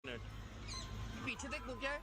Minute पीछे देख वो क्या है।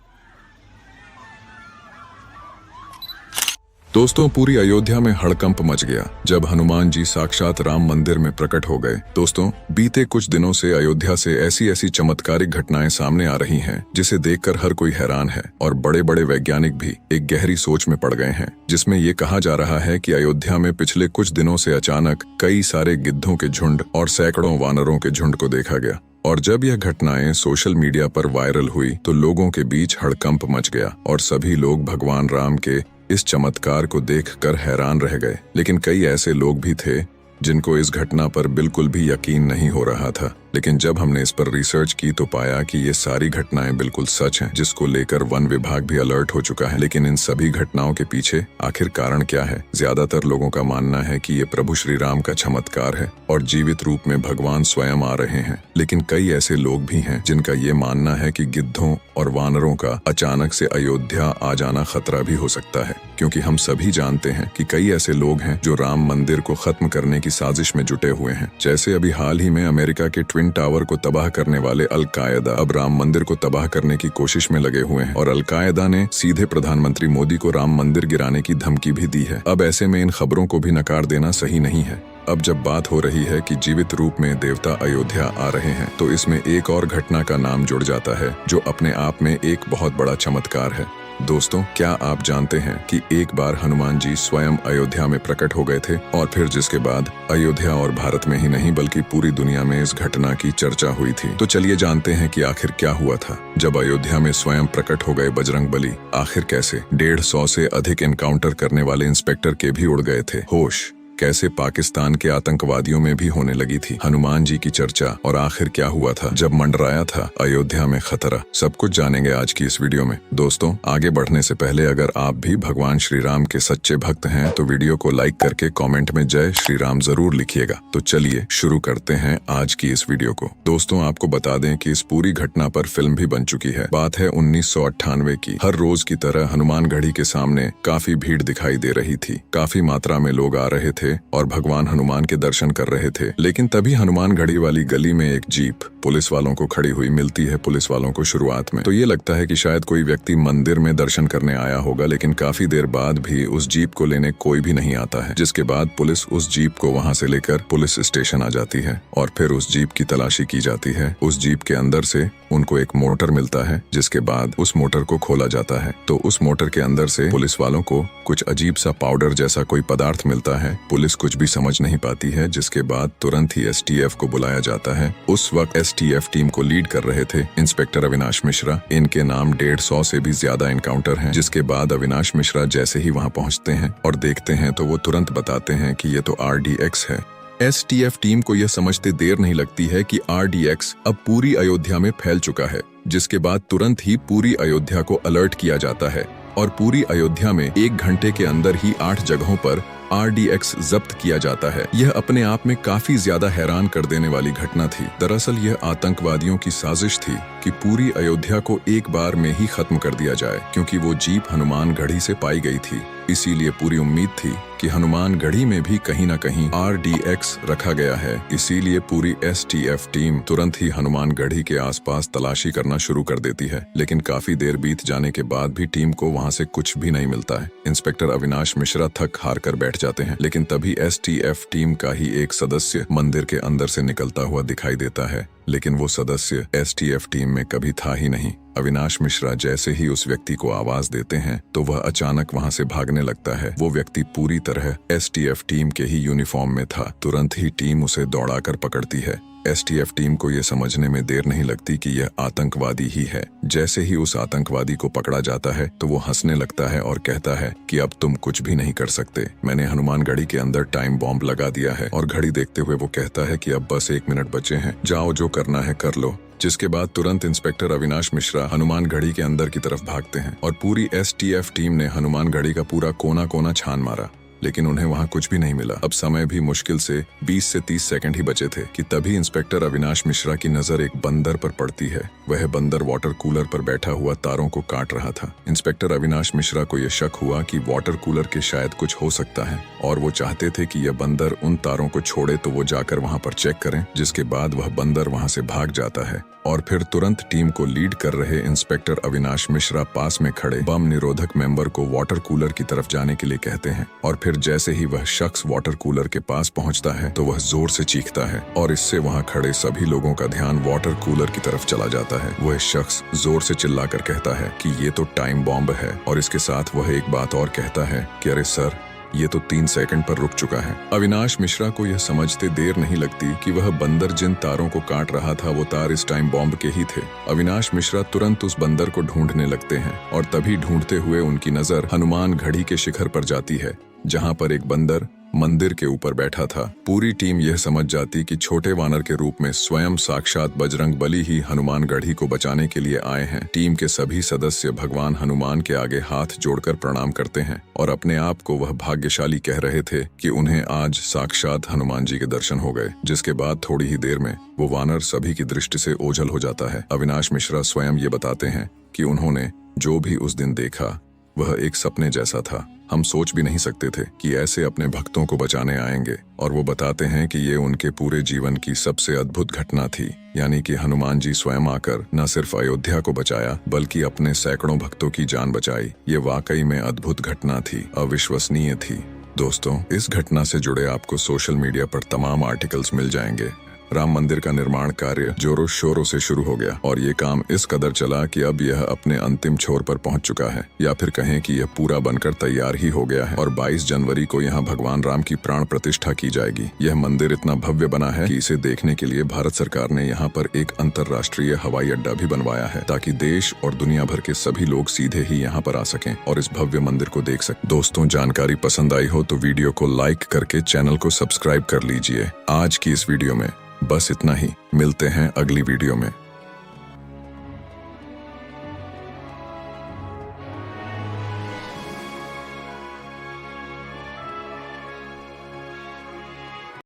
दोस्तों, पूरी अयोध्या में हड़कंप मच गया जब हनुमान जी साक्षात राम मंदिर में प्रकट हो गए। दोस्तों, बीते कुछ दिनों से अयोध्या से ऐसी ऐसी चमत्कारिक घटनाएं सामने आ रही हैं जिसे देखकर हर कोई हैरान है और बड़े बड़े वैज्ञानिक भी एक गहरी सोच में पड़ गए हैं, जिसमें ये कहा जा रहा है कि अयोध्या में पिछले कुछ दिनों से अचानक कई सारे गिद्धों के झुंड और सैकड़ों वानरों के झुंड को देखा गया। और जब यह घटनाएं सोशल मीडिया पर वायरल हुई तो लोगों के बीच हड़कंप मच गया और सभी लोग भगवान राम के इस चमत्कार को देखकर हैरान रह गए। लेकिन कई ऐसे लोग भी थे जिनको इस घटना पर बिल्कुल भी यकीन नहीं हो रहा था। लेकिन जब हमने इस पर रिसर्च की तो पाया कि ये सारी घटनाएं बिल्कुल सच हैं, जिसको लेकर वन विभाग भी अलर्ट हो चुका है। लेकिन इन सभी घटनाओं के पीछे आखिर कारण क्या है? ज्यादातर लोगों का मानना है कि ये प्रभु श्री राम का चमत्कार है और जीवित रूप में भगवान स्वयं आ रहे हैं। लेकिन कई ऐसे लोग भी हैं जिनका ये मानना है कि गिद्धों और वानरों का अचानक से अयोध्या आ जाना खतरा भी हो सकता है, क्योंकि हम सभी जानते हैं कि कई ऐसे लोग हैं जो राम मंदिर को खत्म करने की साजिश में जुटे हुए हैं। जैसे अभी हाल ही में अमेरिका के ट्विन टावर को तबाह करने वाले अल-कायदा अब राम मंदिर को तबाह करने की कोशिश में लगे हुए हैं और अल-कायदा ने सीधे प्रधानमंत्री मोदी को राम मंदिर गिराने की धमकी भी दी है। अब ऐसे में इन खबरों को भी नकार देना सही नहीं है। अब जब बात हो रही है कि जीवित रूप में देवता अयोध्या आ रहे हैं, तो इसमें एक और घटना का नाम जुड़ जाता है जो अपने आप में एक बहुत बड़ा चमत्कार है। दोस्तों, क्या आप जानते हैं कि एक बार हनुमान जी स्वयं अयोध्या में प्रकट हो गए थे और फिर जिसके बाद अयोध्या और भारत में ही नहीं बल्कि पूरी दुनिया में इस घटना की चर्चा हुई थी। तो चलिए जानते हैं कि आखिर क्या हुआ था जब अयोध्या में स्वयं प्रकट हो गए बजरंगबली। आखिर कैसे 150 से अधिक एनकाउंटर करने वाले इंस्पेक्टर के भी उड़ गए थे होश, कैसे पाकिस्तान के आतंकवादियों में भी होने लगी थी हनुमान जी की चर्चा, और आखिर क्या हुआ था जब मंडराया था अयोध्या में खतरा, सब कुछ जानेंगे आज की इस वीडियो में। दोस्तों, आगे बढ़ने से पहले अगर आप भी भगवान श्री राम के सच्चे भक्त हैं तो वीडियो को लाइक करके कमेंट में जय श्री राम जरूर लिखिएगा। तो चलिए शुरू करते हैं आज की इस वीडियो को। दोस्तों, आपको बता दें कि इस पूरी घटना पर फिल्म भी बन चुकी है। बात है 1998 की। हर रोज की तरह हनुमानगढ़ी के सामने काफी भीड़ दिखाई दे रही थी। काफी मात्रा में लोग आ रहे थे और भगवान हनुमान के दर्शन कर रहे थे। लेकिन तभी हनुमानगढ़ी वाली गली में एक जीप पुलिस वालों को खड़ी हुई मिलती है। पुलिस वालों को शुरुआत में तो ये लगता है कि शायद कोई व्यक्ति मंदिर में दर्शन करने आया होगा, लेकिन काफी देर बाद भी उस जीप को लेने कोई भी नहीं आता है, जिसके बाद पुलिस उस जीप को वहां से लेकर पुलिस स्टेशन आ जाती है और फिर उस जीप की तलाशी की जाती है। उस जीप के अंदर से उनको एक मोटर मिलता है, जिसके बाद उस मोटर को खोला जाता है तो उस मोटर के अंदर से पुलिस वालों को कुछ अजीब सा पाउडर जैसा कोई पदार्थ मिलता है। पुलिस कुछ भी समझ नहीं पाती है, जिसके बाद तुरंत ही एसटीएफ को बुलाया जाता है। उस वक्त एसटीएफ टीम को लीड कर रहे थे इंस्पेक्टर अविनाश मिश्रा। इनके नाम 150 से भी ज्यादा एनकाउंटर हैं। जिसके बाद अविनाश मिश्रा जैसे ही वहां पहुंचते हैं और देखते हैं तो वो तुरंत बताते हैं कि ये तो RDX है। एसटीएफ टीम को यह समझते देर नहीं लगती है कि RDX अब पूरी अयोध्या में फैल चुका है, जिसके बाद तुरंत ही पूरी अयोध्या को अलर्ट किया जाता है और पूरी अयोध्या में 1 घंटे के अंदर ही 8 जगहों पर RDX जब्त किया जाता है। यह अपने आप में काफी ज्यादा हैरान कर देने वाली घटना थी। दरअसल यह आतंकवादियों की साजिश थी कि पूरी अयोध्या को एक बार में ही खत्म कर दिया जाए, क्योंकि वो जीप हनुमानगढ़ी से पाई गई थी। इसीलिए पूरी उम्मीद थी कि हनुमानगढ़ी में भी कहीं न कहीं RDX रखा गया है। इसीलिए पूरी STF टीम तुरंत ही हनुमानगढ़ी के आसपास तलाशी करना शुरू कर देती है। लेकिन काफी देर बीत जाने के बाद भी टीम को वहां से कुछ भी नहीं मिलता है। इंस्पेक्टर अविनाश मिश्रा थक हार कर बैठ जाते हैं। लेकिन तभी STF टीम का ही एक सदस्य मंदिर के अंदर से निकलता हुआ दिखाई देता है, लेकिन वो सदस्य STF टीम में कभी था ही नहीं। अविनाश मिश्रा जैसे ही उस व्यक्ति को आवाज देते हैं तो वह अचानक वहां से भागने लगता है। वो व्यक्ति पूरी तरह STF टीम के ही यूनिफॉर्म में था। तुरंत ही टीम उसे दौड़ाकर पकड़ती है। STF टीम को यह समझने में देर नहीं लगती कि यह आतंकवादी ही है। जैसे ही उस आतंकवादी को पकड़ा जाता है तो वो हंसने लगता है और कहता है कि अब तुम कुछ भी नहीं कर सकते, मैंने हनुमानगढ़ी के अंदर टाइम बॉम्ब लगा दिया है। और घड़ी देखते हुए वो कहता है कि अब बस 1 मिनट बचे हैं, जाओ जो करना है कर लो। जिसके बाद तुरंत इंस्पेक्टर अविनाश मिश्रा हनुमानगढ़ी के अंदर की तरफ भागते हैं और पूरी STF टीम ने हनुमानगढ़ी का पूरा कोना कोना छान मारा। लेकिन उन्हें वहाँ कुछ भी नहीं मिला। अब समय भी मुश्किल से 20 से 30 सेकंड ही बचे थे कि तभी इंस्पेक्टर अविनाश मिश्रा की नजर एक बंदर पर पड़ती है। वह बंदर वाटर कूलर पर बैठा हुआ तारों को काट रहा था। इंस्पेक्टर अविनाश मिश्रा को यह शक हुआ कि वाटर कूलर के शायद कुछ हो सकता है और वो चाहते थे कि यह बंदर उन तारों को छोड़े तो वो जाकर वहाँ पर चेक करें, जिसके बाद वह बंदर वहाँ से भाग जाता है। और फिर तुरंत टीम को लीड कर रहे इंस्पेक्टर अविनाश मिश्रा पास में खड़े बम निरोधक मेंबर को वाटर कूलर की तरफ जाने के लिए कहते हैं। और फिर जैसे ही वह शख्स वाटर कूलर के पास पहुंचता है तो वह जोर से चीखता है और इससे वहां खड़े सभी लोगों का ध्यान वाटर कूलर की तरफ चला जाता है। वह शख्स जोर से चिल्लाकर कहता है कि ये तो टाइम बॉम्ब है, और इसके साथ वह एक बात और कहता है कि अरे सर, ये तो 3 सेकंड पर रुक चुका है। अविनाश मिश्रा को यह समझते देर नहीं लगती कि वह बंदर जिन तारों को काट रहा था वो तार इस टाइम बॉम्ब के ही थे। अविनाश मिश्रा तुरंत उस बंदर को ढूंढने लगते हैं और तभी ढूंढते हुए उनकी नजर हनुमान घड़ी के शिखर पर जाती है, जहां पर एक बंदर मंदिर के ऊपर बैठा था। पूरी टीम यह समझ जाती कि छोटे वानर के रूप में स्वयं साक्षात बजरंग बली ही हनुमान गढ़ी को बचाने के लिए आए हैं। टीम के सभी सदस्य भगवान हनुमान के आगे हाथ जोड़कर प्रणाम करते हैं और अपने आप को वह भाग्यशाली कह रहे थे कि उन्हें आज साक्षात हनुमान जी के दर्शन हो गए। जिसके बाद थोड़ी ही देर में वो वानर सभी की दृष्टि से ओझल हो जाता है। अविनाश मिश्रा स्वयं ये बताते हैं कि उन्होंने जो भी उस दिन देखा वह एक सपने जैसा था। हम सोच भी नहीं सकते थे कि ऐसे अपने भक्तों को बचाने आएंगे। और वो बताते हैं कि ये उनके पूरे जीवन की सबसे अद्भुत घटना थी, यानी कि हनुमान जी स्वयं आकर न सिर्फ अयोध्या को बचाया बल्कि अपने सैकड़ों भक्तों की जान बचाई। ये वाकई में अद्भुत घटना थी, अविश्वसनीय थी। दोस्तों, इस घटना से जुड़े आपको सोशल मीडिया पर तमाम आर्टिकल्स मिल जाएंगे। राम मंदिर का निर्माण कार्य जोरों शोरों से शुरू हो गया और ये काम इस कदर चला कि अब यह अपने अंतिम छोर पर पहुंच चुका है, या फिर कहें कि यह पूरा बनकर तैयार ही हो गया है। और 22 जनवरी को यहाँ भगवान राम की प्राण प्रतिष्ठा की जाएगी। यह मंदिर इतना भव्य बना है कि इसे देखने के लिए भारत सरकार ने यहाँ पर एक अंतर्राष्ट्रीय हवाई अड्डा भी बनवाया है, ताकि देश और दुनिया भर के सभी लोग सीधे ही यहाँ पर आ सकें और इस भव्य मंदिर को देख सकें। दोस्तों, जानकारी पसंद आई हो तो वीडियो को लाइक करके चैनल को सब्सक्राइब कर लीजिए। आज की इस वीडियो में बस इतना ही। मिलते हैं अगली वीडियो में।